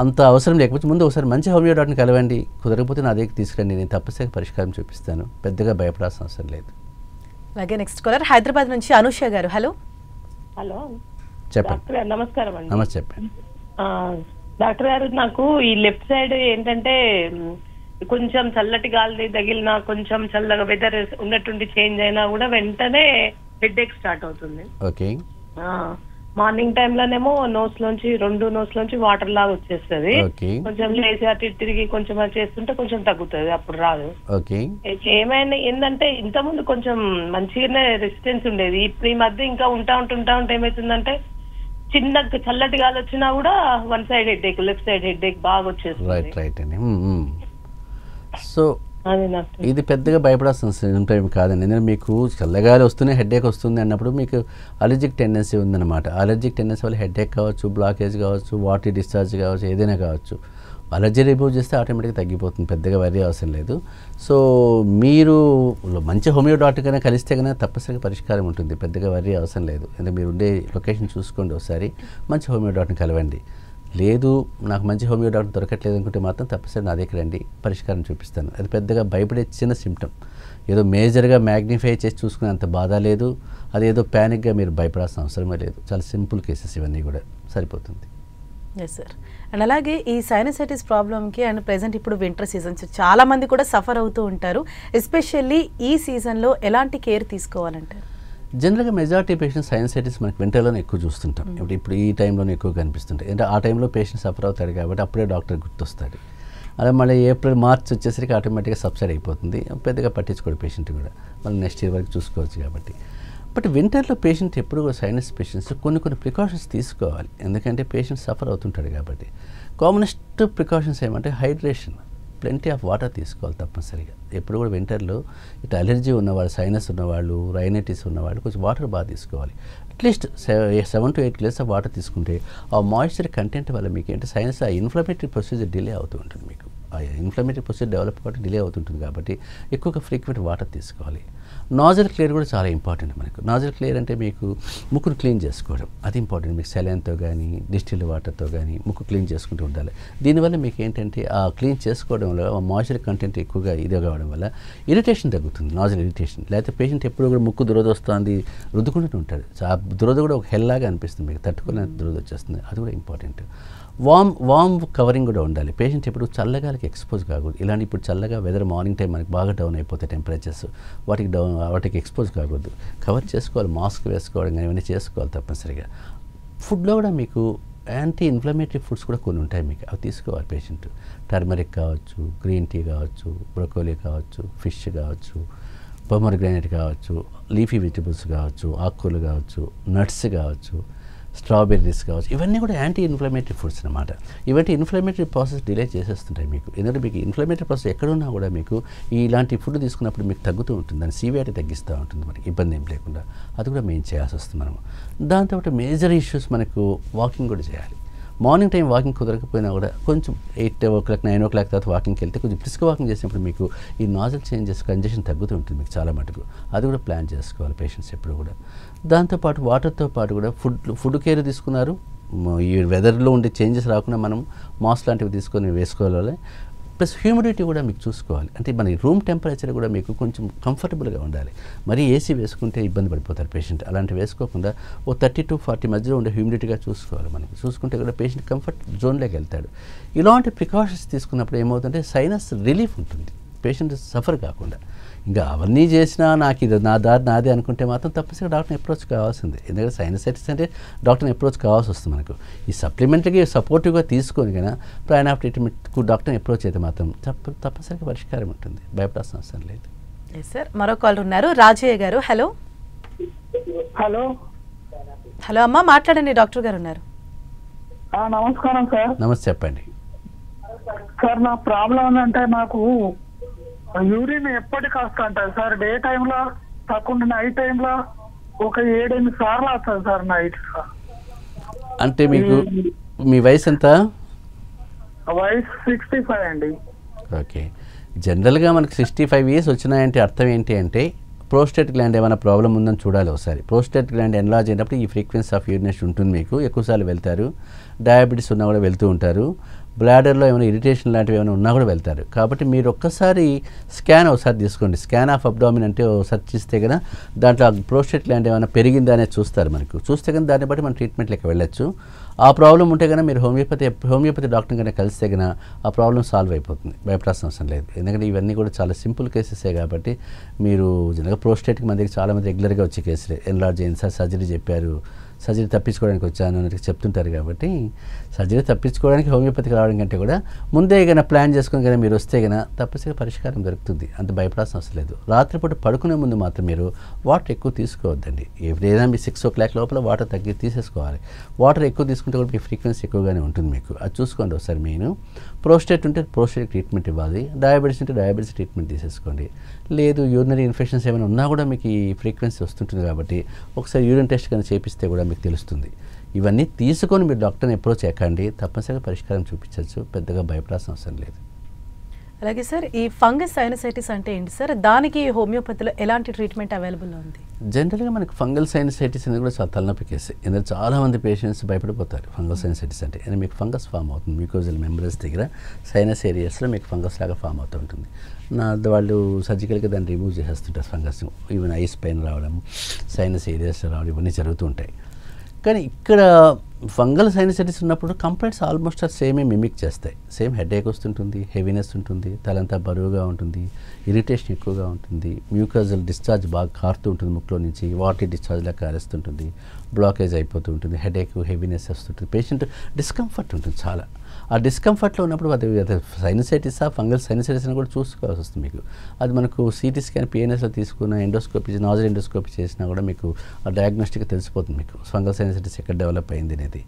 అంత అవసరం లేకపోతే ముందు ఒకసారి మంచి హోమియో డాక్టర్ని కలవండి. కుదరకపోతే నా దగ్గరికి తీసుకురండి, నేను తప్పనిసరిగా పరిష్కారం చూపిస్తాను. పెద్దగా భయపడాల్సిన అవసరం లేదు. అలాగే నెక్స్ట్ కాలర్ హైదరాబాద్ నుంచి అనూష గారు. హలో. హలో చెప్పండి. నమస్కారం అండి. నమస్తే చెప్పండి. డాక్టర్ గారు, నాకు ఈ లెఫ్ట్ సైడ్ ఏంటంటే కొంచెం చల్లటి గాలి తగిలినా, కొంచెం చల్లగా వెదర్ ఉన్నట్టుండి చేంజ్ అయినా కూడా వెంటనే హెడ్ ఏక్ స్టార్ట్ అవుతుంది. ఓకే. మార్నింగ్ టైంలోనేమో రెండు నోస్ లోంచి వాటర్ లాగా వచ్చేస్తుంది. ఓకే కొంచెం లేచి అటు ఇటు తిరిగి కొంచెం అది చేస్తుంటే కొంచెం తగ్గుతుంది, అప్పుడు రాదు. ఓకే ఏమైనా ఏంటంటే ఇంత ముందు కొంచెం మంచిగానే రెసిస్టెన్స్ ఉండేది. ఇప్పుడు ఈ మధ్య ఇంకా ఉంటా ఉంటే ఏమైతుందంటే చిన్న చల్లటి గాలి వచ్చినా కూడా one side headache, left side headache బాగా వచ్చేస్తుంది. రైట్ అండి. సో అదే డాక్టర్. ఇది పెద్దగా భయపడాల్సిన సింప్టమ్ కాదండి. ఎందుకంటే మీకు చల్లగాలి వస్తూనే హెడేక్ వస్తుంది అన్నప్పుడు మీకు అలర్జిక్ టెండెన్సీ ఉందన్నమాట. అలర్జిక్ టెండెన్సీ వల్ల హెడేక్ కావచ్చు, బ్లాకేజ్ కావచ్చు, వాటర్ డిశ్చార్జ్ కావచ్చు, ఏదైనా కావచ్చు. అలర్జీ రిమూవ్ చేస్తే ఆటోమేటిక్గా తగ్గిపోతుంది, పెద్దగా వరి అవసరం లేదు. సో మీరు మంచి హోమియో డాక్టర్గానే కలిస్తే కనుక తప్పనిసరిగా పరిష్కారం ఉంటుంది, పెద్దగా వరి అవసరం లేదు. ఎందుకంటే మీరు ఉండే లొకేషన్ చూసుకోండి, ఒకసారి మంచి హోమియో డాక్టర్ని కలవండి. లేదు నాకు మంచి హోమియో డాక్టర్ దొరకట్లేదు అనుకుంటే మాత్రం తప్పనిసరి నా దగ్గర రండి, పరిష్కారం చూపిస్తాను. అది పెద్దగా భయపడే చిన్న సిమ్టమ్, ఏదో మేజర్గా మ్యాగ్నిఫై చేసి చూసుకునే అంత బాధ లేదు. అదేదో ప్యానిక్గా మీరు భయపడాల్సిన అవసరమే లేదు. చాలా సింపుల్ కేసెస్ ఇవన్నీ కూడా, సరిపోతుంది. Yes sir. అండ్ అలాగే ఈ సైనసైటిస్ ప్రాబ్లమ్కి అండ్ ప్రెజెంట్ ఇప్పుడు వింటర్ సీజన్స్ చాలామంది కూడా సఫర్ అవుతూ ఉంటారు. ఎస్పెషల్లీ ఈ సీజన్లో ఎలాంటి కేర్ తీసుకోవాలంటారు? జనరల్గా మెజారిటీ పేషెంట్స్ సైనసైటిస్ మనకి వింటర్లోనే ఎక్కువ చూస్తుంటాం. ఇప్పుడు ఈ టైంలోనే ఎక్కువ కనిపిస్తుంటాయి. అంటే ఆ టైంలో పేషెంట్ సఫర్ అవుతాడు కాబట్టి అప్పుడే డాక్టర్ గుర్తొస్తాడు. అదే మళ్ళీ ఏప్రిల్ మార్చ్ వచ్చేసరికి ఆటోమేటిక్గా సబ్సైడ్ అయిపోతుంది, పెద్దగా పట్టించుకోడు పేషెంట్ కూడా, మళ్ళీ నెక్స్ట్ ఇయర్ వరకు చూసుకోవచ్చు కాబట్టి. బట్ వింటర్లో పేషెంట్ ఎప్పుడు కూడా సైనస్ పేషెంట్స్ కొన్ని ప్రికాషన్స్ తీసుకోవాలి, ఎందుకంటే పేషెంట్ సఫర్ అవుతుంటాడు కాబట్టి. కామనెస్ట్ ప్రికాషన్స్ ఏమంటే హైడ్రేషన్, ప్లెంటీ ఆఫ్ వాటర్ తీసుకోవాలి తప్పనిసరిగా. ఎప్పుడు కూడా వింటర్లో ఇటు అలర్జీ ఉన్నవాళ్ళు, సైనస్ ఉన్నవాళ్ళు, రైనైటిస్ ఉన్నవాళ్ళు కొంచెం వాటర్ బాగా తీసుకోవాలి. At least 7 to 8 glass of water తీసుకుంటే ఆ మాయిశ్చర్ కంటెంట్ వల్ల మీకు ఏంటి సైనస్ ఆ ఇన్ఫ్లమేటరీ ప్రొసీజర్ డిలే అవుతూ ఉంటుంది. మీకు ఆ ఇన్ఫ్లమేటరీ ప్రొసీజర్ డెవలప్ కాబట్టి డిలే అవుతుంటుంది కాబట్టి ఎక్కువగా ఫ్రీక్వెంట్ వాటర్ తీసుకోవాలి. నాజల్ క్లియర్ కూడా చాలా ఇంపార్టెంట్ మనకు. నాజల్ క్లియర్ అంటే మీకు ముక్కును క్లీన్ చేసుకోవడం, అది ఇంపార్టెంట్. మీకు సెలైన్తో కానీ డిస్టిల్డ్ వాటర్తో కానీ ముక్కు క్లీన్ చేసుకుంటూ ఉండాలి. దీనివల్ల మీకు ఏంటంటే ఆ క్లీన్ చేసుకోవడం వల్ల ఆ మాయిశ్చర్ కంటెంట్ ఎక్కువగా ఇది కావడం వల్ల ఇరిటేషన్ తగ్గుతుంది, నాజల్ ఇరిటేషన్. లేకపోతే పేషెంట్ ఎప్పుడు కూడా ముక్కు దురద వస్తుంది రుద్దుకుంటూ ఉంటాడు, ఆ దురద కూడా ఒక హెల్లాగా అనిపిస్తుంది, మీకు తట్టుకోలేని దురద వచ్చేస్తుంది, అది కూడా ఇంపార్టెంట్. వామ్ కవరింగ్ కూడా ఉండాలి. పేషెంట్ ఎప్పుడు చల్లగాలికి ఎక్స్పోజ్ కాకూడదు. ఇలాంటి ఇప్పుడు చల్లగా వెదర్ మార్నింగ్ టైం మనకి బాగా డౌన్ అయిపోతాయి టెంపరేచర్స్, వాటికి ఎక్స్పోజ్ కాకూడదు, కవర్ చేసుకోవాలి, మాస్క్ వేసుకోవడం కానీ ఇవన్నీ చేసుకోవాలి తప్పనిసరిగా. ఫుడ్లో కూడా మీకు యాంటీ ఇన్ఫ్లమేటరీ ఫుడ్స్ కూడా కొన్ని ఉంటాయి, మీకు అవి తీసుకోవాలి పేషెంట్. టర్మరిక్ కావచ్చు, గ్రీన్ టీ కావచ్చు, బ్రొకోలీ కావచ్చు, ఫిష్ కావచ్చు, పొమోగ్రానేట్ కావచ్చు, లీఫీ వెజిటబుల్స్ కావచ్చు, ఆకుకూరలు కావచ్చు, నట్స్ కావచ్చు, స్ట్రాబెర్రీస్ కావచ్చు, ఇవన్నీ కూడా యాంటీ ఇన్ఫ్లమేటరీ ఫుడ్స్ అనమాట. ఇవన్నీ ఇన్ఫ్లమేటరీ ప్రాసెస్ డిలే చేసేస్తుంటాయి మీకు. ఎందుకంటే మీకు ఇన్ఫ్లమేటరీ ప్రాసెస్ ఎక్కడున్నా కూడా మీకు ఇలాంటి ఫుడ్ తీసుకున్నప్పుడు మీకు తగ్గుతూ ఉంటుంది, దాని సివియారిటీ తగ్గిస్తూ ఉంటుంది, మనకి ఇబ్బంది ఏం లేకుండా. అది కూడా మేము చేయాల్సి వస్తుంది మనము. దాంతో మేజర్ ఇష్యూస్ మనకు వాకింగ్ కూడా చేయాలి. మార్నింగ్ టైం వాకింగ్ కుదరకపోయినా కూడా కొంచెం 8 o'clock 9 o'clock తర్వాత వాకింగ్కి వెళ్తే కొంచెం బ్రిస్క్ వాకింగ్ చేసినప్పుడు మీకు ఈ నాజల్ చేంజెస్ కంజెషన్ తగ్గుతూ ఉంటుంది మీకు చాలా మటుకు. అది కూడా ప్లాన్ చేసుకోవాలి పేషెంట్స్ ఎప్పుడు కూడా. దాంతోపాటు వాటర్తో పాటు కూడా ఫుడ్ కేర్ తీసుకున్నారు. ఈ వెదర్లో ఉండే చేంజెస్ రాకుండా మనం మాస్క్ లాంటివి తీసుకొని వేసుకోవాలి. ప్లస్ హ్యూమిడిటీ కూడా మీకు చూసుకోవాలి. అంటే మన రూమ్ టెంపరేచర్ కూడా మీకు కొంచెం కంఫర్టబుల్గా ఉండాలి. మరి ఏసీ వేసుకుంటే ఇబ్బంది పడిపోతారు పేషెంట్. అలాంటివి వేసుకోకుండా 30 to 40 మధ్యలో ఉండే హ్యూమిడిటీగా చూసుకోవాలి. మనకి చూసుకుంటే కూడా పేషెంట్ కంఫర్ట్ జోన్లోకి వెళ్తాడు. ఇలాంటి ప్రికాషన్స్ తీసుకున్నప్పుడు ఏమవుతుందంటే సైనస్ రిలీఫ్ ఉంటుంది, పేషెంట్ సఫర్ కాకుండా. ఇంకా అవన్నీ చేసినా నాకు ఇది నా దారి నాదే అనుకుంటే మాత్రం తప్పనిసరిగా డాక్టర్ని అప్రోచ్ కావాల్సిందే. ఎందుకంటే సైనసైటిస్ అంటే డాక్టర్ని అప్రోచ్ కావాల్సి వస్తుంది మనకు. ఈ సప్లిమెంటరీగా సపోర్టివ్గా తీసుకొని కానీ ప్లాన్ ఆఫ్ ట్రీట్మెంట్ డాక్టర్ని అప్రోచ్ అయితే మాత్రం తప్పనిసరిగా పరిష్కారం ఉంటుంది, భయపడాల్సిన అవసరం లేదు. సార్ మరో కాల్ ఉన్నారు, రాజయ్య గారు. హలో హలో హలో అమ్మా, మాట్లాడండి, డాక్టర్ గారు ఉన్నారు. నమస్కారం సార్. నమస్తే, చెప్పండి సార్ నా ప్రాబ్లం ఏంటంటే నాకు యూరిన్ ఎప్పటికి వస్తుంటాయి సార్. డే టైంలో కాకుండా నైట్ టైంలో ఒక 7-8 సార్లు వస్తుంది సార్ నైట్. అంటే మీకు మీ వయసు ఎంత? వయసు 65 అండి. ఓకే, జనరల్గా మనకు 65 years వచ్చినాయంటే అర్థం ఏంటి అంటే ప్రోస్టేట్ గ్లాండ్ ఏమైనా ప్రాబ్లం ఉందని చూడాలి ఒకసారి. ప్రోస్టేట్ గ్లాండ్ ఎన్లార్జ్ అయినప్పుడు ఈ ఫ్రీక్వెన్సీ ఆఫ్ యూరినేషన్ ఉంటుంది, మీకు ఎక్కువసార్లు వెళ్తారు. డయాబెటీస్ ఉన్నా కూడా వెళ్తూ ఉంటారు. బ్లాడర్లో ఏమైనా ఇరిటేషన్ లాంటివి ఏమైనా ఉన్నా కూడా వెళ్తారు. కాబట్టి మీరు ఒక్కసారి స్కాన్ ఒకసారి తీసుకోండి. స్కాన్ ఆఫ్ అబ్డామిన్ అంటే ఒకసారి చూస్తే కదా దాంట్లో ప్రోస్టేట్ గ్లాండ్ ఏమైనా పెరిగిందా అనేది చూస్తారు మనకు. చూస్తే కానీ దాన్ని బట్టి మనం ట్రీట్మెంట్లోకి వెళ్ళొచ్చు. ఆ ప్రాబ్లం ఉంటే కనుక మీరు హోమియోపతి డాక్టర్ కనుక కలిస్తే కనుక ఆ ప్రాబ్లం సాల్వ్ అయిపోతుంది, భయపడాల్సిన అవసరం లేదు. ఎందుకంటే ఇవన్నీ కూడా చాలా సింపుల్ కేసెసే కాబట్టి మీరు జనరల్గా ప్రోస్టేట్కి మన దగ్గర చాలామంది రెగ్యులర్గా వచ్చే కేసులే. ఎన్లార్జ్ అయింది సార్, సర్జరీ చెప్పారు, సర్జరీ తప్పించుకోవడానికి వచ్చాను అని చెప్తుంటారు. కాబట్టి సర్జరీ తప్పించుకోవడానికి హోమియోపతికి రావడం కంటే కూడా ముందే కన్నా ప్లాన్ చేసుకుని కానీ మీరు వస్తే కన్నా తప్పనిసరిగా పరిష్కారం దొరుకుతుంది. అంత భయపడాల్సిన అవసరం లేదు. రాత్రిపూట పడుకునే ముందు మాత్రం మీరు వాటర్ ఎక్కువ తీసుకోవద్దండి. ఏదైనా మీ 6 o'clock లోపల వాటర్ తగ్గి తీసేసుకోవాలి. వాటర్ ఎక్కువ తీసుకుంటే కూడా మీ ఫ్రీక్వెన్సీ ఎక్కువగానే ఉంటుంది మీకు. అది చూసుకోండి ఒకసారి. మెయిన్ ప్రోస్టేట్ ఉంటే ప్రోస్టేట్ ట్రీట్మెంట్ ఇవ్వాలి. డయాబెటీస్ ఉంటే డయాబెటీస్ ట్రీట్మెంట్ తీసేసుకోండి. లేదు యూరినరీ ఇన్ఫెక్షన్స్ ఏమైనా ఉన్నా కూడా మీకు ఈ ఫ్రీక్వెన్సీ వస్తుంటుంది కాబట్టి ఒకసారి యూరిన్ టెస్ట్ కానీ చేపిస్తే కూడా మీకు తెలుస్తుంది. ఇవన్నీ తీసుకొని మీరు డాక్టర్ని అప్రోచ్ ఎక్కండి. తప్పనిసరిగా పరిష్కారం చూపించవచ్చు. పెద్దగా భయపడాల్సిన అవసరం లేదు. అలాగే సార్, ఈ ఫంగస్ సైనసైటిస్ అంటే ఏంటి సార్? దానికి హోమియోపతిలో ఎలాంటి ట్రీట్మెంట్ అవైలబుల్ ఉంది? జనరల్గా మనకి ఫంగల్ సైనసైటిస్ అనేది కూడా చాలా తలనొప్పి కేసు. ఎందుకంటే చాలామంది పేషెంట్స్ భయపడిపోతారు ఫంగల్ సైనసైటిస్ అంటే. and మీకు ఫంగస్ ఫామ్ అవుతుంది మ్యూకోజల్ మెంబ్రెన్స్ దగ్గర, సైనస్ ఏరియాస్లో మీకు ఫంగస్ లాగా ఫామ్ అవుతూ ఉంటుంది. వాళ్ళు సర్జికల్గా దాన్ని రిమూవ్ చేసేస్తుంటారు ఫంగస్. ఈవెన్ ఐస్ పైన రావడం, సైనస్ ఏరియాస్ రావడం ఇవన్నీ జరుగుతూ ఉంటాయి. కానీ ఇక్కడ ఫంగల్ సైనసైటిస్ ఉన్నప్పుడు కంప్లైంట్స్ ఆల్మోస్ట్ సేమే మిమిక్ చేస్తాయి. సేమ్ హెడేక్ వస్తుంటుంది, హెవీనెస్ ఉంటుంది, తలంతా బరువుగా ఉంటుంది, ఇరిటేషన్ ఎక్కువగా ఉంటుంది, మ్యూకజల్ డిశ్చార్జ్ బాగా కారుతూ ఉంటుంది ముక్కులో నుంచి, వాటర్ డిశ్చార్జ్ లాగా కారేస్తుంటుంది, బ్లాకేజ్ అయిపోతూ ఉంటుంది, హెడేక్ హెవీనెస్ వస్తుంటుంది, పేషెంట్ డిస్కంఫర్ట్ ఉంటుంది చాలా. ఆ డిస్కంఫర్ట్లో ఉన్నప్పుడు అది సైనసైటిసా ఫంగల్ సైనసైటిస్ అని కూడా చూసుకోవాల్సి వస్తుంది మీకు. అది మనకు సిటీ స్కాన్ పిఎన్ఎస్లో తీసుకున్న ఎండోస్కోపీ నాజల్ ఎండోస్కోపీ చేసినా కూడా మీకు ఆ డయాగ్నోస్టిక్ తెలిసిపోతుంది మీకు ఫంగల్ సైనసైటిస్ ఎక్కడ డెవలప్ అయింది అనేది.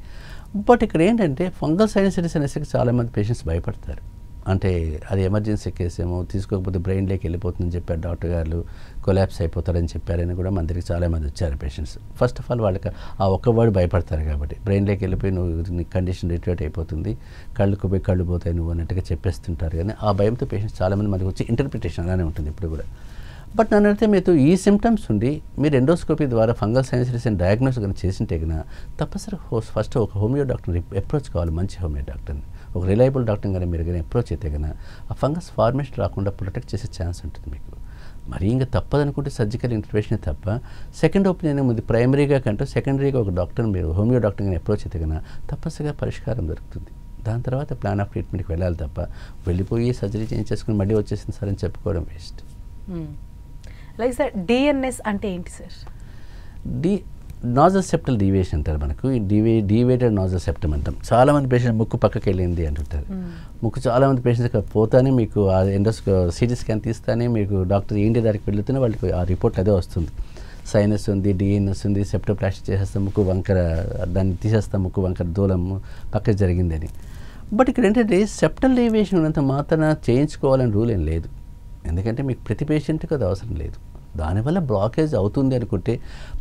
బట్ ఇక్కడ ఏంటంటే ఫంగల్ సైనసైటిస్ అనేసరికి చాలామంది పేషెంట్స్ భయపడతారు. అంటే అది ఎమర్జెన్సీ కేసు ఏమో, తీసుకోకపోతే బ్రెయిన్లోకి వెళ్ళిపోతుందని చెప్పారు డాక్టర్ గారు, కొలాప్స్ అయిపోతారని చెప్పారని కూడా మన దగ్గరికి చాలామంది వచ్చారు పేషెంట్స్. ఫస్ట్ ఆఫ్ ఆల్ వాళ్ళకి ఆ ఒక్క వర్డ్ భయపడతారు కాబట్టి బ్రెయిన్లోకి వెళ్ళిపోయి నీ కండిషన్ రిట్రేట్ అయిపోతుంది, కళ్ళకు పోయి కళ్ళు పోతాయి నువ్వు అన్నట్టుగా చెప్పేస్తుంటారు. కానీ ఆ భయంతో పేషెంట్స్ చాలామంది మనకి వచ్చి ఇంటర్ప్రిటేషన్ అలానే ఉంటుంది ఇప్పుడు కూడా. బట్ నన్ను అయితే మీరు ఈ సిమ్టమ్స్ ఉండి మీరు ఎండోస్కోపీ ద్వారా ఫంగల్ సైనసైటిస్ అని డయాగ్నోస్ కానీ చేసింటే కన్నా తప్పనిసరిగా ఫస్ట్ ఒక హోమియో డాక్టర్ని అప్రోచ్ కావాలి. మంచి హోమియో డాక్టర్ని, ఒక రిలయబుల్ డాక్టర్ కానీ మీరు కానీ అప్రోచ్ అయితే కన్నా ఆ ఫంగస్ ఫార్మేషన్ రాకుండా ప్రొటెక్ట్ చేసే ఛాన్స్ ఉంటుంది మీకు. మరి ఇంకా తప్పదనుకుంటే సర్జికల్ ఇంటర్వెన్షన్ తప్ప సెకండ్ ఒపీనియన్ ముందు ప్రైమరీగా కంటే సెకండరీగా ఒక డాక్టర్ని మీరు హోమియో డాక్టర్ కానీ అప్రోచ్ అయితే కన్నా తప్పనిసరిగా పరిష్కారం దొరుకుతుంది. దాని తర్వాత ప్లాన్ ఆఫ్ ట్రీట్మెంట్కి వెళ్ళాలి తప్ప వెళ్ళిపోయి సర్జరీ చేయించేసుకుని మళ్ళీ వచ్చేసింది సార్ అని చెప్పుకోవడం వేస్ట్. లైక్ సార్ డిఎన్ఎస్ అంటే ఏంటి సార్? నాజల్ సెప్టల్ డీవియేషన్ అంటారు మనకు. ఈ డీవేటెడ్ నాజల్ సెప్టమ్ అంటాం. చాలామంది పేషెంట్ ముక్కు పక్కకి వెళ్ళింది అంటుంటారు. ముక్కు చాలామంది పేషెంట్స్ పోతానే మీకు ఆ సిటీ స్కాన్ తీస్తానే మీకు డాక్టర్ ఏంటి దానికి వెళ్తూనే వాళ్ళకి ఆ రిపోర్ట్ అదే వస్తుంది. సైనస్ ఉంది, డిఎన్ఎస్ ఉంది, సెప్టోప్లాస్టీ చేసేస్తాం, ముక్కు వంకర దాన్ని తీసేస్తాం, ముక్కు వంకర దూలం పక్కకి జరిగిందని. బట్ ఇక్కడ ఏంటంటే సెప్టల్ డీవియేషన్ ఉన్నంత మాత్రాన చేయించుకోవాలని రూల్ ఏం లేదు. ఎందుకంటే మీకు ప్రతి పేషెంట్కి అది అవసరం లేదు. దానివల్ల బ్లాకేజ్ అవుతుంది అనుకుంటే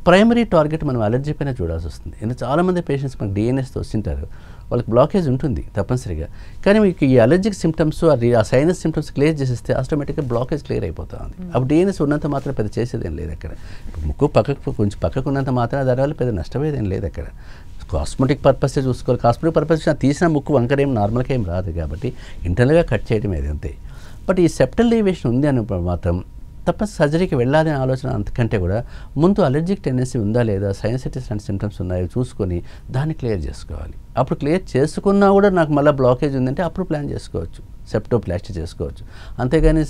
ప్రైమరీ టార్గెట్ మనం అలర్జీ పైన చూడాల్సి వస్తుంది. ఎందుకంటే చాలామంది పేషెంట్స్ మనకు డిఎన్ఎస్తో వస్తుంటారు, వాళ్ళకి బ్లాకేజ్ ఉంటుంది తప్పనిసరిగా. కానీ మీకు ఈ అలర్జిక్ సిమ్టమ్స్ ఆ సైనస్ సిమ్టమ్స్ క్లియర్ చేసేస్తే ఆటోమేటిక్గా బ్లాకేజ్ క్లియర్ అయిపోతా ఉంది. అప్పుడు డిఎన్ఎస్ ఉన్నంత మాత్రం పెద్ద చేసేదేం లేదు అక్కడ. ముక్కు పక్కకు కొంచెం పక్కకు ఉన్నంత మాత్రం దానివల్ల పెద్ద నష్టమేదేం లేదు అక్కడ. కాస్మెటిక్ పర్పసే చూసుకోవాలి. కాస్మెటిక్ పర్పస్ తీసిన ముక్కు వంకరేం నార్మల్గా ఏం రాదు కాబట్టి ఇంటర్నల్గా కట్ చేయడం ఏది అంతే. బట్ ఈ సెప్టల్ డీవియేషన్ ఉంది అని మాత్రం తప్ప సర్జరీకి వెళ్ళాలనే ఆలోచన అంతకంటే కూడా ముందు అలర్జిక్ టెండెన్సీ ఉందా లేదా, సైనసైటిస్ లాంటి సిమ్టమ్స్ ఉన్నాయో చూసుకొని దాన్ని క్లియర్ చేసుకోవాలి. అప్పుడు క్లియర్ చేసుకున్నా కూడా నాకు మళ్ళీ బ్లాకేజ్ ఉందంటే అప్పుడు ప్లాన్ చేసుకోవచ్చు, సెప్టోప్లాస్టీ చేసుకోవచ్చు. అంతేగాని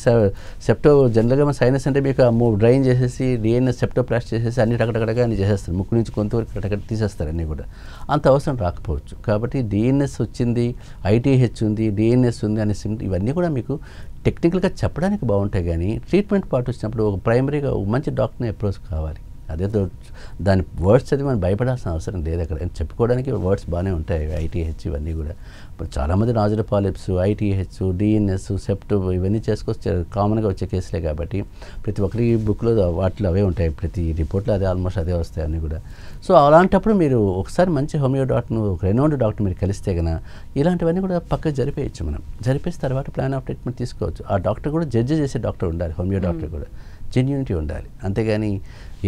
జనరల్గా మన సైనస్ అంటే మీకు డ్రైన్ చేసేసి డిఎన్ఎస్ సెప్టోప్లాస్టీ చేసేసి అన్ని టకటకటగా అన్ని చేసేస్తారు, ముక్కు నుంచి కొంతవరకు టకటక తీసేస్తారు అన్నీ కూడా. అంత అవసరం రాకపోవచ్చు. కాబట్టి డిఎన్ఎస్ వచ్చింది, ఐటీహెచ్ ఉంది, డిఎన్ఎస్ ఉంది అనే ఇవన్నీ కూడా మీకు టెక్నికల్గా చెప్పడానికి బాగుంటాయి. కానీ ట్రీట్మెంట్ పార్ట్ వచ్చినప్పుడు ఒక ప్రైమరీగా ఒక మంచి డాక్టర్ని అప్రోచ్ కావాలి. అదే దాని వర్డ్స్ చదివి మనం భయపడాల్సిన అవసరం లేదు అక్కడ. చెప్పుకోవడానికి వర్డ్స్ బాగానే ఉంటాయి, ఐటీహెచ్ ఇవన్నీ కూడా. ఇప్పుడు చాలామంది నాజుల పాలిప్స్, ఐటీహెచ్, డిఎన్ఎస్, సెప్టో ఇవన్నీ చేసుకొచ్చి కామన్గా వచ్చే కేసులే కాబట్టి ప్రతి ఒక్కరి బుక్లో వాటిలో అవే ఉంటాయి, ప్రతి రిపోర్ట్లో అదే ఆల్మోస్ట్ అదే వస్తాయి అన్నీ కూడా. సో అలాంటప్పుడు మీరు ఒకసారి మంచి హోమియో డాక్టర్ను, ఒక రెనౌండ్ డాక్టర్ మీరు కలిస్తే కనుక ఇలాంటివన్నీ కూడా పక్కకు జరిపేయచ్చు. మనం జరిపేసిన తర్వాత ప్లాన్ ఆఫ్ ట్రీట్మెంట్ తీసుకోవచ్చు. ఆ డాక్టర్ కూడా జడ్జి చేసే డాక్టర్ ఉండాలి, హోమియో డాక్టర్ కూడా జెన్యూనిటీ ఉండాలి. అంతేగాని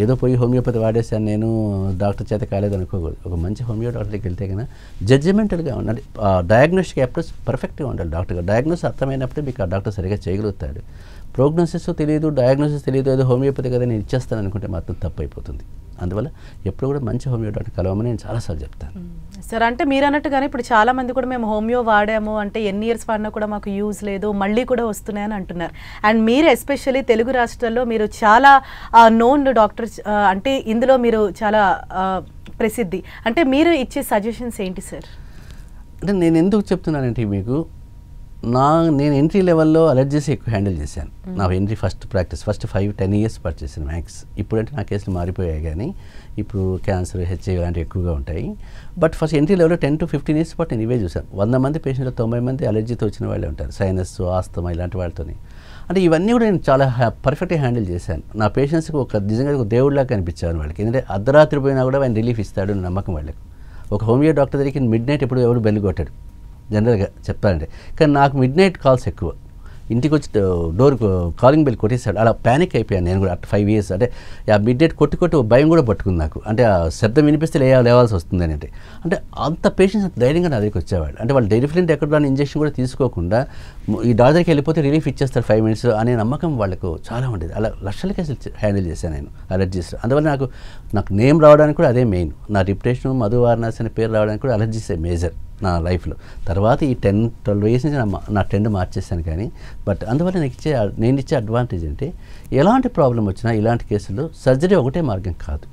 ఏదో పోయి హోమియోపతి వాడేసాను నేను డాక్టర్ చేత కాలేదు అనుకోకూడదు. ఒక మంచి హోమియో డాక్టర్కి వెళ్తే కన్నా జడ్జిమెంటల్గా ఉండాలి. డయాగ్నోస్టిక్ అప్రోచ్ పర్ఫెక్ట్గా ఉండాలి డాక్టర్. డయాగ్నోస్ అర్థమైనప్పుడే మీకు ఆ డాక్టర్ సరిగ్గా చేయగలుగుతాడు. ప్రోగ్నోసిస్ తెలియదు, డయాగ్నోసిస్ తెలియదు, ఏదో హోమియోపతి కదా నేను ఇచ్చేస్తాను అనుకుంటే మాత్రం తప్పు అయిపోతుంది. అందువల్ల ఎప్పుడు కూడా మంచి హోమియో డాక్టర్ కలవమని నేను చాలాసార్లు చెప్తాను. సార్ అంటే మీరు అన్నట్టుగానే ఇప్పుడు చాలా మంది కూడా మేము హోమియో వాడాము అంటే ఎన్ని ఇయర్స్ వాడినా కూడా మాకు యూజ్ లేదు, మళ్ళీ కూడా వస్తున్నాయని అంటున్నారు. అండ్ మీరు ఎస్పెషల్లీ తెలుగు రాష్ట్రాల్లో మీరు చాలా నోన్ డాక్టర్స్, అంటే ఇందులో మీరు చాలా ప్రసిద్ధి. అంటే మీరు ఇచ్చే సజెషన్స్ ఏంటి సార్? అంటే నేను ఎందుకు చెప్తున్నానంటే మీకు నేను ఎంట్రీ లెవెల్లో అలర్జీస్ ఎక్కువ హ్యాండిల్ చేశాను. నా ఎంట్రీ ఫస్ట్ 5-10 years పనిచేసాను మ్యాక్స్. ఇప్పుడంటే నా కేసులు మారిపోయాయి, కానీ ఇప్పుడు క్యాన్సర్, హెచ్ఐవి ఇలాంటివి ఎక్కువగా ఉంటాయి. బట్ ఫస్ట్ ఎంట్రీ లెవెల్లో 10 to 15 years పాటు నేను ఇవే చూశాను. 100 మంది పేషెంట్లు 90 మంది అలర్జీతో వచ్చిన వాళ్ళే ఉంటారు, సైనస్, ఆస్తమా ఇలాంటి వాళ్ళతోని. అంటే ఇవన్నీ కూడా నేను చాలా పర్ఫెక్ట్గా హ్యాండిల్ చేశాను. నా పేషెంట్స్కి నిజంగా ఒక దేవుడిలాగా కనిపించాను వాళ్ళకి. ఎందుకంటే అర్ధరాత్రి పోయినా కూడా ఆయన రిలీఫ్ ఇస్తాడు అని నమ్మకం వాళ్ళకి. ఒక హోమియో డాక్టర్ దగ్గరికి మిడ్-నైట్ ఎప్పుడు ఎవరు బెల్ కొట్టాడు జనరల్గా చెప్పాలంటే, కానీ నాకు మిడ్-నైట్ కాల్స్ ఎక్కువ. ఇంటికి వచ్చి డోర్ కాలింగ్ బెల్ కొట్టేశాడు. అలా ప్యానిక్ అయిపోయాను నేను కూడా. 5 years అంటే ఆ మిడ్-నైట్ కొట్టి భయం కూడా పట్టుకుంది నాకు. అంటే ఆ శబ్దం వినిపిస్తే లేవాల్సి వస్తుంది అని. అంటే అంత పేషెంట్స్ ధైర్యంగా నా దగ్గరికి వచ్చేవాళ్ళు. అంటే వాళ్ళు డిఫరెంట్ ఎక్కడ ఇంజెక్షన్ కూడా తీసుకోకుండా ఈ డాక్టర్ దగ్గరికి వెళ్ళిపోతే రిలీఫ్ ఇచ్చేస్తారు 5 minutes అనే నమ్మకం వాళ్ళకు చాలా ఉండేది. అలా లక్షల కేసులు హ్యాండిల్ చేశాను నేను అలర్జీస్. అందువల్ల నాకు నేమ్ రావడానికి కూడా అదే మెయిన్. నా రిప్యుటేషన్ మధు వారణాసి అనే పేరు రావడానికి కూడా అలర్జీసే మేజర్ నా లైఫ్లో. తర్వాత ఈ 10-12 years నుంచి నా ట్రెండ్ మార్చేసాను. కానీ బట్ అందువల్ల నేను ఇచ్చే అడ్వాంటేజ్ అంటే ఎలాంటి ప్రాబ్లం వచ్చినా ఇలాంటి కేసుల్లో సర్జరీ ఒకటే మార్గం కాదు.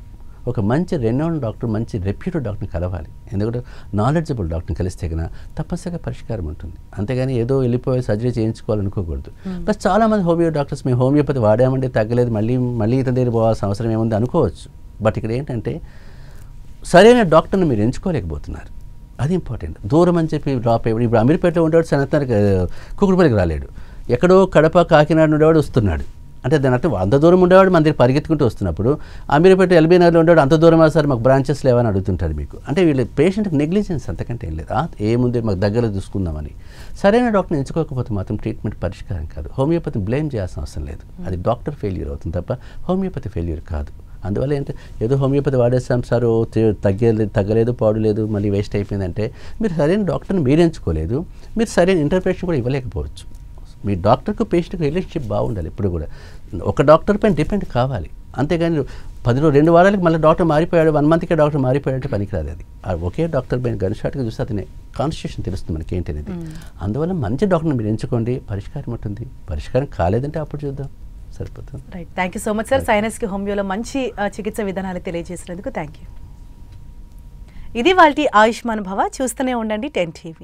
ఒక మంచి రెనౌండ్ డాక్టర్, మంచి రెప్యూటెడ్ డాక్టర్ని కలవాలి. ఎందుకంటే నాలెడ్జబుల్ డాక్టర్ని కలిస్తే కన్నా తప్పనిసరిగా పరిష్కారం ఉంటుంది. అంతేగాని ఏదో వెళ్ళిపోయి సర్జరీ చేయించుకోవాలనుకోకూడదు. ప్లస్ చాలామంది హోమియో డాక్టర్స్ మేము హోమియోపతి వాడామంటే తగ్గలేదు, మళ్ళీ ఇతని దగ్గర పోవాల్సిన అవసరం ఏముంది అనుకోవచ్చు. బట్ ఇక్కడ ఏంటంటే సరైన డాక్టర్ని మీరు ఎంచుకోలేకపోతున్నారు. అది ఇంపార్టెంట్. దూరం అని చెప్పి డ్రాప్ అయ్యి ఇప్పుడు అమీర్పేటలో ఉండేవాడు సనత్నగర్ కుకుడుపల్లికి రాలేడు, ఎక్కడో కడప, కాకినాడ ఉండేవాడు వస్తున్నాడు. అంటే దాని అర్థం అంత దూరం ఉండేవాడు మన దగ్గర పరిగెత్తుకుంటూ వస్తున్నప్పుడు అమీర్పేట ఎల్బీ నగర్లో ఉండేవాడు అంత దూరం సార్ మాకు బ్రాంచెస్ లేవని అడుగుతుంటారు మీకు. అంటే వీళ్ళు పేషెంట్కి నెగ్లిజెన్స్ అంతకంటే ఏం లేదు. ఏముంది మాకు దగ్గరలో చూసుకుందామని. సరైన డాక్టర్ని ఎంచుకోకపోతే మాత్రం ట్రీట్మెంట్ పరిష్కారం కాదు. హోమియోపతిని బ్లేమ్ చేయాల్సిన అవసరం లేదు. అది డాక్టర్ ఫెయిల్యూర్ అవుతుంది తప్ప హోమియోపతి ఫెయిల్యూర్ కాదు. అందువల్ల ఏంటంటే ఏదో హోమియోపతి వాడేస్తాం సార్, తగ్గలేదు, పాడులేదు, మళ్ళీ వేస్ట్ అయిపోయిందంటే మీరు సరైన డాక్టర్ని మీరు ఎంచుకోలేదు, మీరు సరైన ఇంటర్ప్రిటేషన్ కూడా ఇవ్వలేకపోవచ్చు. మీ డాక్టర్కు పేషెంట్కి రిలేషన్షిప్ బాగుండాలి. ఎప్పుడు కూడా ఒక డాక్టర్ పైన డిపెండ్ కావాలి. అంతేగాని 2 వారాలకి మళ్ళీ డాక్టర్ మారిపోయాడు, 1 monthకే డాక్టర్ మారిపోయాడంటే పనికిరాదు. అది ఒకే డాక్టర్ పైన గన్ షాట్గా చూస్తే అతని కాన్స్టిట్యూషన్ తెలుస్తుంది మనకి ఏంటి అనేది. అందువల్ల మంచి డాక్టర్ని మీరు ఎంచుకోండి, పరిష్కారం ఉంటుంది. పరిష్కారం కాలేదంటే అప్పుడు చూద్దాం, సరిపోతుంది. Right, thank you so much sir. సైనస్కి హోమియోలో మంచి చికిత్స విధానాలు తెలియజేసినందుకు థ్యాంక్ యూ. ఇది వాళ్ళ ఆయుష్మాన్ భవ. చూస్తూనే ఉండండి 10 TV.